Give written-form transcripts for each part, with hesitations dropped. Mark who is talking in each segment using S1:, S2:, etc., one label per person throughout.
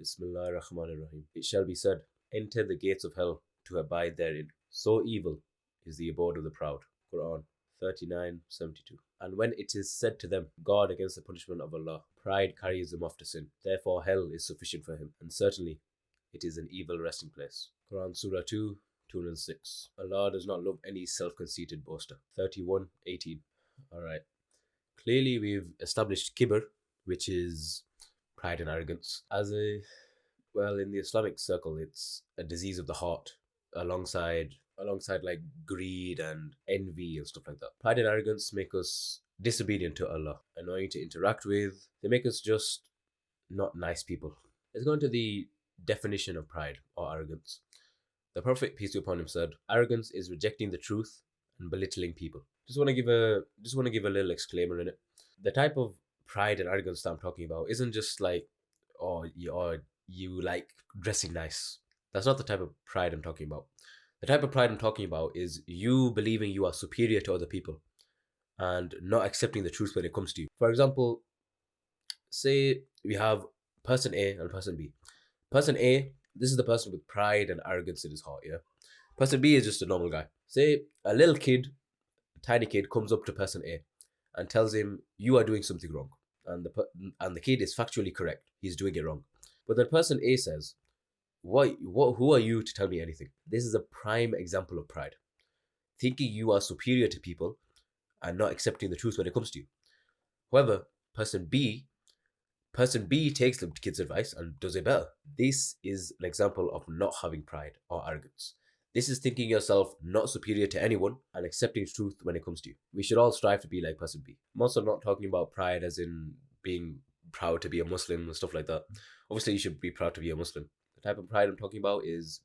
S1: Bismillah ar-Rahman ar-Rahim. It shall be said, enter the gates of hell to abide therein. So evil is the abode of the proud. Quran 39:72. And when it is said to them, guard against the punishment of Allah, pride carries them off to sin. Therefore hell is sufficient for him, and certainly it is an evil resting place. Quran Surah 2, 206. Allah does not love any self-conceited boaster. 31:18. Alright. Clearly we've established kibr, which is pride and arrogance. In the Islamic circle, it's a disease of the heart, alongside like greed and envy and stuff like that. Pride and arrogance make us disobedient to Allah, annoying to interact with. They make us just not nice people. Let's go into the definition of pride or arrogance. The Prophet, peace be upon him, said, "Arrogance is rejecting the truth and belittling people." Just want to give a little exclaimer in it. The type of pride and arrogance that I'm talking about isn't just like, you like dressing nice. That's not the type of pride I'm talking about. The type of pride I'm talking about is you believing you are superior to other people and not accepting the truth when it comes to you. For example, say we have person A and person B. Person A, this is the person with pride and arrogance in his heart, yeah? Person B is just a normal guy. Say a little kid, a tiny kid, comes up to person A and tells him, you are doing something wrong. And the kid is factually correct. He's doing it wrong. But then person A says, who are you to tell me anything? This is a prime example of pride. Thinking you are superior to people and not accepting the truth when it comes to you. However, person B takes the kid's advice and does it better. This is an example of not having pride or arrogance. This is thinking yourself not superior to anyone and accepting truth when it comes to you. We should all strive to be like person B. I'm also not talking about pride as in being proud to be a Muslim and stuff like that. Obviously, you should be proud to be a Muslim. The type of pride I'm talking about is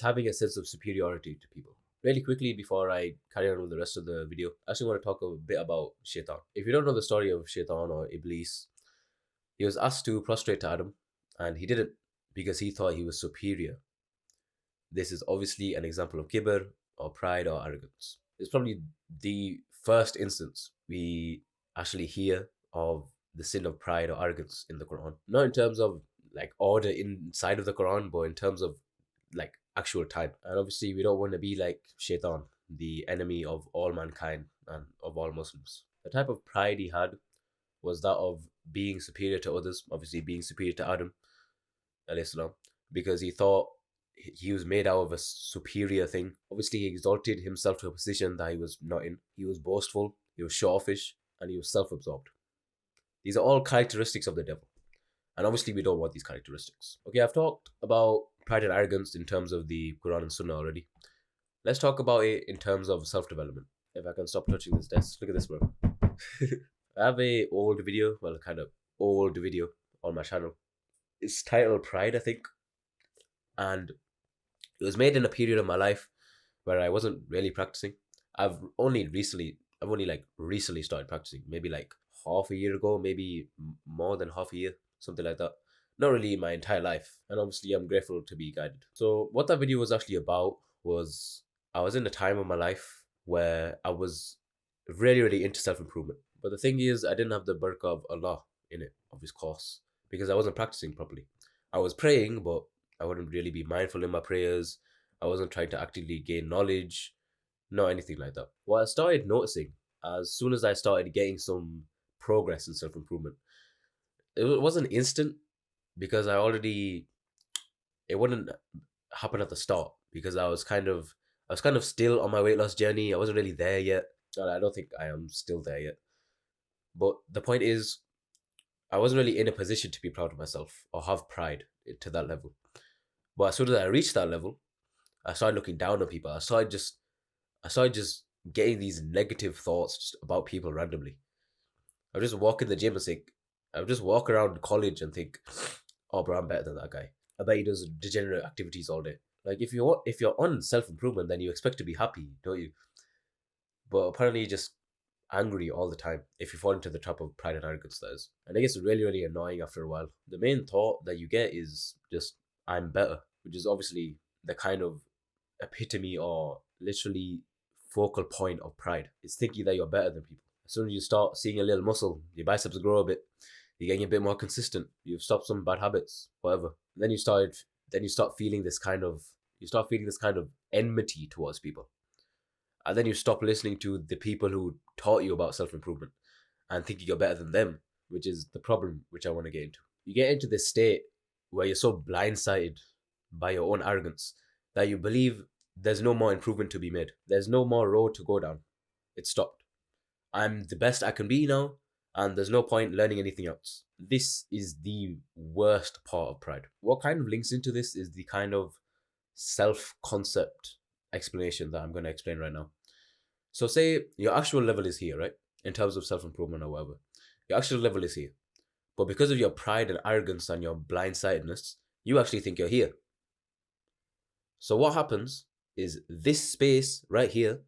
S1: having a sense of superiority to people. Really quickly, before I carry on with the rest of the video, I actually want to talk a bit about Shaitan. If you don't know the story of Shaitan or Iblis, he was asked to prostrate to Adam, and he didn't because he thought he was superior. This is obviously an example of kibr or pride or arrogance. It's probably the first instance we actually hear of the sin of pride or arrogance in the Quran. Not in terms of like order inside of the Quran, but in terms of like actual time. And obviously we don't want to be like Shaitan, the enemy of all mankind and of all Muslims. The type of pride he had was that of being superior to others, obviously being superior to Adam, because he thought he was made out of a superior thing. Obviously he exalted himself to a position that he was not in. He was boastful, he was shortish, and he was self-absorbed. These are all characteristics of the devil. And obviously we don't want these characteristics. Okay, I've talked about pride and arrogance in terms of the Quran and Sunnah already. Let's talk about it in terms of self-development. If I can stop touching this desk. Look at this, bro. I have a kind of old video on my channel. It's titled Pride, I think. And it was made in a period of my life where I wasn't really practicing. I've only recently started practicing. Maybe like half a year ago, maybe more than half a year. Something like that. Not really my entire life. And obviously I'm grateful to be guided. So what that video was actually about was I was in a time of my life where I was really, really into self-improvement. But the thing is, I didn't have the barakah of Allah in it, of his course, because I wasn't practicing properly. I was praying, but I wouldn't really be mindful in my prayers. I wasn't trying to actively gain knowledge. Not anything like that. What I started noticing as soon as I started getting some progress in self-improvement, it wasn't instant because it wouldn't happen at the start because I was kind of still on my weight loss journey. I wasn't really there yet. I don't think I am still there yet. But the point is, I wasn't really in a position to be proud of myself or have pride to that level. But as soon as I reached that level, I started looking down on people. I started just getting these negative thoughts just about people randomly. I would just walk in the gym and think, I would just walk around college and think, oh bro, I'm better than that guy. I bet he does degenerate activities all day. Like if you're on self-improvement, then you expect to be happy, don't you? But apparently you're just angry all the time if you fall into the trap of pride and arrogance, that is. And it gets really, really annoying after a while. The main thought that you get is just, I'm better, which is obviously the kind of epitome or literally focal point of pride. It's thinking that you're better than people. As soon as you start seeing a little muscle, your biceps grow a bit, You're getting a bit more consistent. You've stopped some bad habits, whatever. Then you start feeling this kind of enmity towards people. And then you stop listening to the people who taught you about self-improvement and thinking you're better than them, which is the problem which I want to get into. You get into this state where you're so blindsided by your own arrogance that you believe there's no more improvement to be made. There's no more road to go down. It's stopped. I'm the best I can be now, and there's no point learning anything else. This is the worst part of pride. What kind of links into this is the kind of self-concept explanation that I'm going to explain right now. So say your actual level is here, right? In terms of self-improvement or whatever. Your actual level is here. But because of your pride and arrogance and your blindsidedness, you actually think you're here. So what happens is this space right here,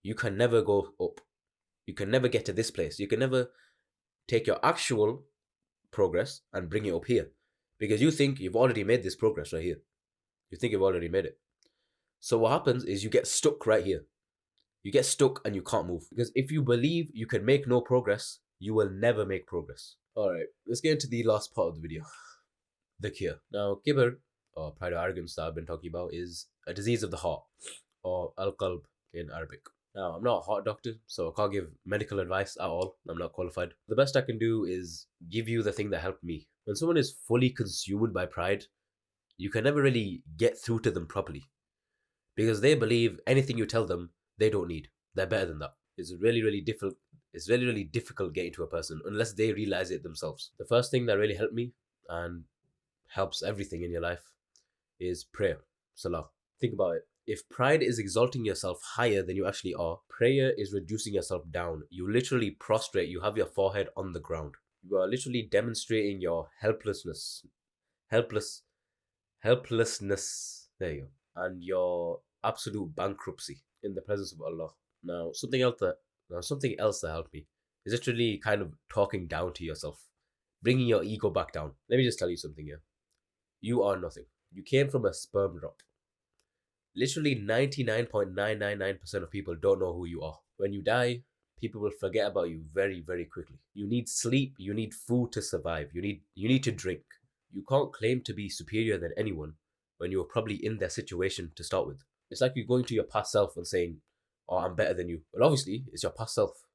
S1: you can never go up. You can never get to this place. You can never take your actual progress and bring it up here. Because you think you've already made this progress right here. You think you've already made it. So what happens is you get stuck right here. You get stuck and you can't move. Because if you believe you can make no progress, you will never make progress. Alright, let's get into the last part of the video. The cure. Now, kibr, or pride or arrogance that I've been talking about, is a disease of the heart, or al-qalb in Arabic. Now, I'm not a heart doctor, so I can't give medical advice at all. I'm not qualified. The best I can do is give you the thing that helped me. When someone is fully consumed by pride, you can never really get through to them properly. Because they believe anything you tell them, they don't need. They're better than that. It's really, really difficult getting to a person unless they realize it themselves. The first thing that really helped me and helps everything in your life is prayer, salah. Think about it. If pride is exalting yourself higher than you actually are, prayer is reducing yourself down. You literally prostrate, you have your forehead on the ground. You are literally demonstrating your helplessness. There you go. And your absolute bankruptcy in the presence of Allah. Now, something else that helped me is literally kind of talking down to yourself, bringing your ego back down. Let me just tell you something here. You are nothing. You came from a sperm drop. Literally 99.999% of people don't know who you are. When you die, people will forget about you very, very quickly. You need sleep. You need food to survive. You need to drink. You can't claim to be superior than anyone when you were probably in their situation to start with. It's like you going to your past self and saying, "Oh, I'm better than you." Well, obviously, it's your past self.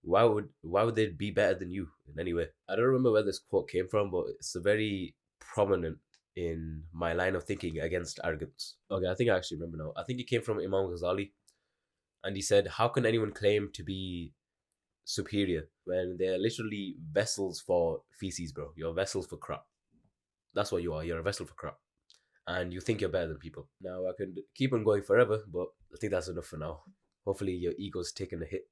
S1: Why would they be better than you in any way? I don't remember where this quote came from, but it's a very prominent in my line of thinking against arrogance. Okay, I think I actually remember now. I think it came from Imam Ghazali, and he said, "How can anyone claim to be superior when they're literally vessels for feces, bro? You're vessels for crap. That's what you are. You're a vessel for crap. And you think you're better than people." Now, I could keep on going forever, but I think that's enough for now. Hopefully your ego's taken a hit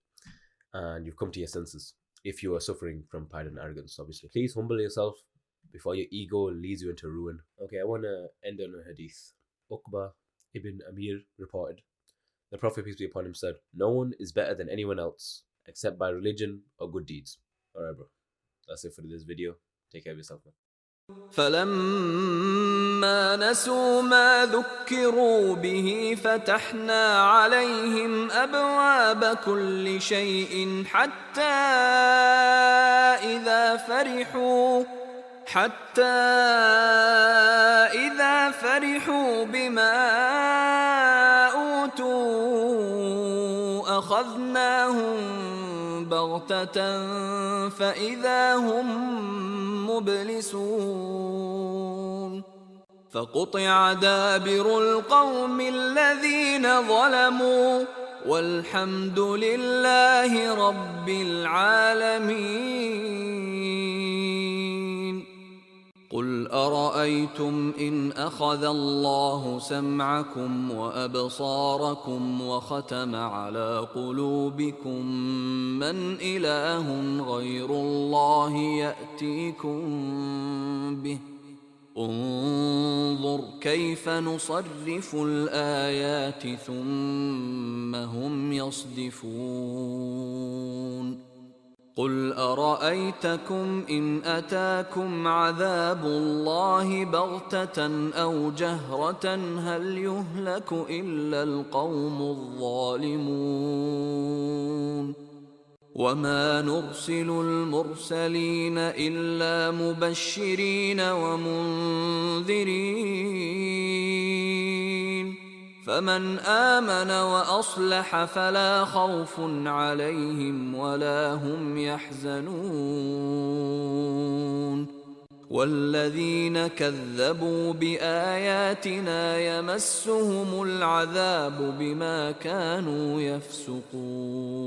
S1: and you've come to your senses. If you are suffering from pride and arrogance, obviously. Please humble yourself before your ego leads you into ruin. Okay, I want to end on a hadith. Uqba ibn Amir reported, the Prophet, peace be upon him, said, "No one is better than anyone else except by religion or good deeds." Alright, bro. That's it for this video. Take care of yourself, man.
S2: فلما نسوا ما ذكروا به فتحنا عليهم أبواب كل شيء حتى إذا فرحوا بما أوتوا أخذناهم بغتة فإذا هم مبلسون فقطع دابر القوم الذين ظلموا والحمد لله رب العالمين. قل أرأيتم إن أخذ الله سمعكم وأبصاركم وختم على قلوبكم من إله غير الله يأتيكم به انظر كيف نصرف الآيات ثم هم يصدفون. قل أرأيتكم إن أتاكم عذاب الله بغتة أو جهرة هل يهلك إلا القوم الظالمون وما نرسل المرسلين إلا مبشرين ومنذرين فمن آمن وأصلح فلا خوف عليهم ولا هم يحزنون والذين كذبوا بآياتنا يمسهم العذاب بما كانوا يفسقون